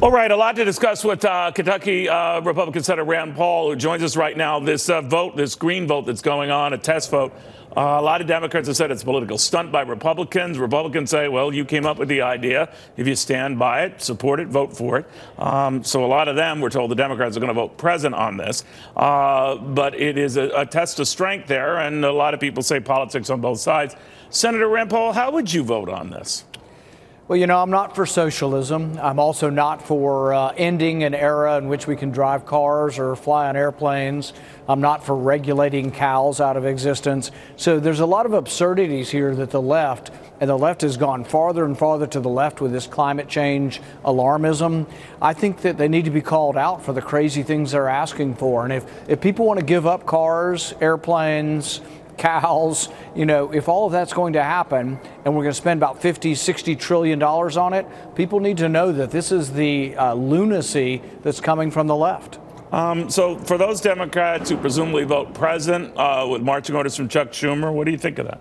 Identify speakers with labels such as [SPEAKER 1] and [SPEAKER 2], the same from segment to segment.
[SPEAKER 1] All right, a lot to discuss with Kentucky Republican Senator Rand Paul, who joins us right now. This vote, this green vote that's going on, a test vote. A lot of Democrats have said it's a political stunt by Republicans. Republicans say, well, you came up with the idea. If you stand by it, support it, vote for it. So a lot of them, we're told the Democrats are going to vote present on this. But it is a test of strength there, and a lot of people say politics on both sides. Senator Rand Paul, how would you vote on this?
[SPEAKER 2] Well, you know, I'm not for socialism. I'm also not for ending an era in which we can drive cars or fly on airplanes. I'm not for regulating cows out of existence. So there's a lot of absurdities here that the left has gone farther and farther to the left with this climate change alarmism. I think that they need to be called out for the crazy things they're asking for. And if people want to give up cars, airplanes, cows, you know, if all of that's going to happen and we're going to spend about $50–60 trillion on it, people need to know that this is the lunacy that's coming from the left.
[SPEAKER 1] So for those Democrats who presumably vote present with marching orders from Chuck Schumer, what do you think of that?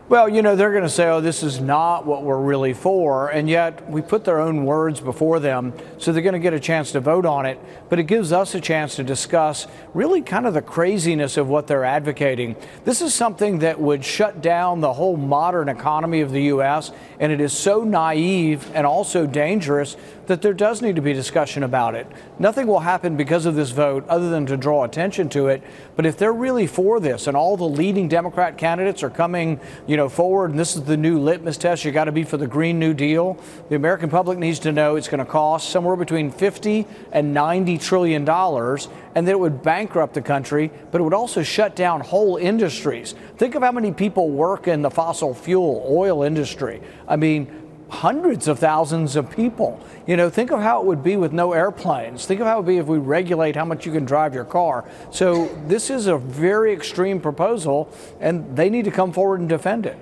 [SPEAKER 2] Well, you know, they're going to say, oh, this is not what we're really for. And yet we put their own words before them. So they're going to get a chance to vote on it. But it gives us a chance to discuss really kind of the craziness of what they're advocating. This is something that would shut down the whole modern economy of the U.S. And it is so naive and also dangerous that there does need to be discussion about it. Nothing will happen because of this vote other than to draw attention to it. But if they're really for this and all the leading Democrat candidates are coming, you know, forward, and this is the new litmus test, you got to be for the Green New Deal. The American public needs to know it's going to cost somewhere between $50 and $90 trillion, and that it would bankrupt the country, but it would also shut down whole industries. Think of how many people work in the fossil fuel oil industry. I mean, hundreds of thousands of people. You know, think of how it would be with no airplanes. Think of how it would be if we regulate how much you can drive your car. So this is a very extreme proposal, and they need to come forward and defend it.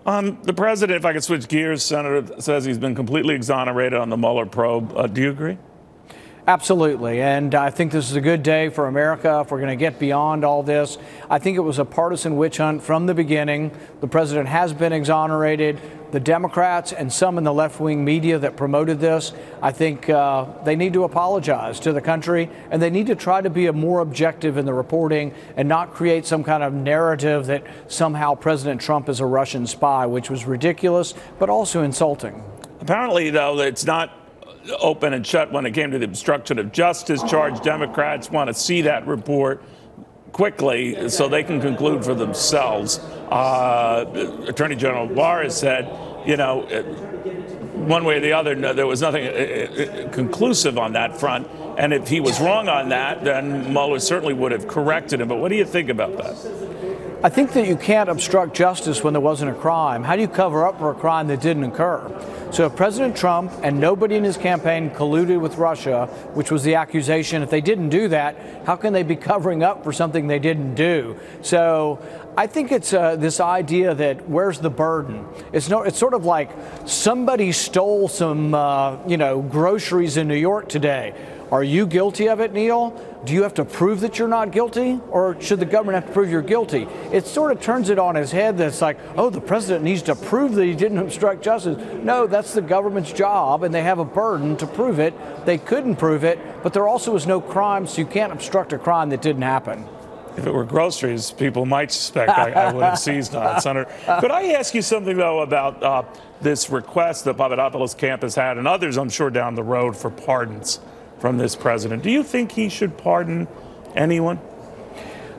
[SPEAKER 1] The president, if I could switch gears, Senator, says he's been completely exonerated on the Mueller probe. Do you agree?
[SPEAKER 2] Absolutely. And I think this is a good day for America if we're going to get beyond all this. I think it was a partisan witch hunt from the beginning. The president has been exonerated. The Democrats and some in the left-wing media that promoted this, I think they need to apologize to the country, and they need to try to be more objective in the reporting and not create some kind of narrative that somehow President Trump is a Russian spy, which was ridiculous, but also insulting.
[SPEAKER 1] Apparently, though, it's not open and shut when it came to the obstruction of justice charge. Democrats want to see that report quickly so they can conclude for themselves. Attorney General Barr has said, you know, one way or the other, no, there was nothing conclusive on that front. And if he was wrong on that, then Mueller certainly would have corrected him. But what do you think about that?
[SPEAKER 2] I think that you can't obstruct justice when there wasn't a crime. How do you cover up for a crime that didn't occur? So if President Trump and nobody in his campaign colluded with Russia, which was the accusation, if they didn't do that, how can they be covering up for something they didn't do? So I think it's this idea that where's the burden? It's sort of like somebody stole some groceries in New York today. Are you guilty of it, Neil? Do you have to prove that you're not guilty? Or should the government have to prove you're guilty? It sort of turns it on his head that's like, oh, the president needs to prove that he didn't obstruct justice. No, that's the government's job, and they have a burden to prove it. They couldn't prove it, but there also was no crime, so you can't obstruct a crime that didn't happen.
[SPEAKER 1] If it were groceries, people might suspect I would have seized on it, Senator. Could I ask you something, though, about this request that Papadopoulos' camp has had, and others, I'm sure, down the road for pardons from this president? Do you think he should pardon anyone?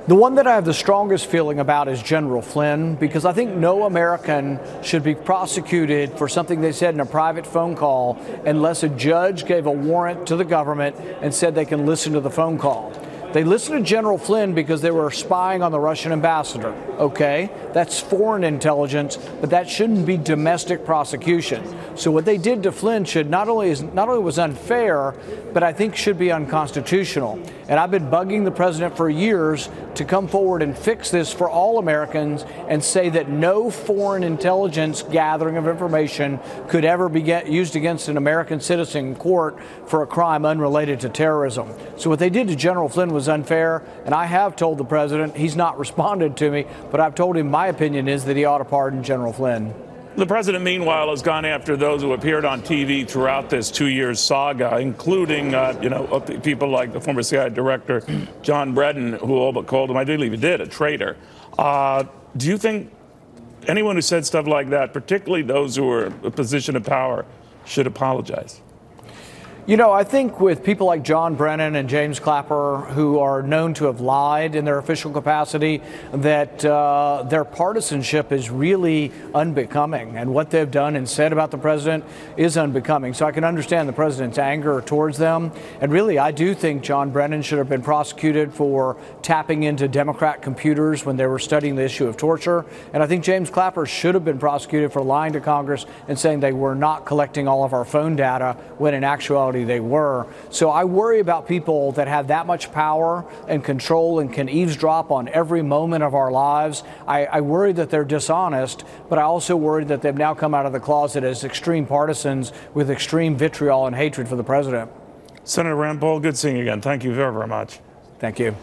[SPEAKER 2] The one that I have the strongest feeling about is General Flynn, because I think no American should be prosecuted for something they said in a private phone call unless a judge gave a warrant to the government and said they can listen to the phone call. They listened to General Flynn because they were spying on the Russian ambassador. Okay, that's foreign intelligence, but that shouldn't be domestic prosecution. So what they did to Flynn should not only was unfair, but I think should be unconstitutional. And I've been bugging the president for years to come forward and fix this for all Americans and say that no foreign intelligence gathering of information could ever be used against an American citizen in court for a crime unrelated to terrorism. So what they did to General Flynn was unfair, and I have told the president, he's not responded to me, but I've told him my opinion is that he ought to pardon General Flynn.
[SPEAKER 1] The president, meanwhile, has gone after those who appeared on TV throughout this 2-year saga, including, people like the former CIA director, John Brennan, who all but called him, I believe he did, a traitor. Do you think anyone who said stuff like that, particularly those who are in a position of power, should apologize?
[SPEAKER 2] You know, I think with people like John Brennan and James Clapper, who are known to have lied in their official capacity, that their partisanship is really unbecoming, and what they've done and said about the president is unbecoming. So I can understand the president's anger towards them. And really, I do think John Brennan should have been prosecuted for tapping into Democrat computers when they were studying the issue of torture. And I think James Clapper should have been prosecuted for lying to Congress and saying they were not collecting all of our phone data when in actuality they were. So I worry about people that have that much power and control and can eavesdrop on every moment of our lives. I worry that they're dishonest, but I also worry that they've now come out of the closet as extreme partisans with extreme vitriol and hatred for the president.
[SPEAKER 1] Senator Rand Paul, good seeing you again. Thank you very, very much.
[SPEAKER 2] Thank you.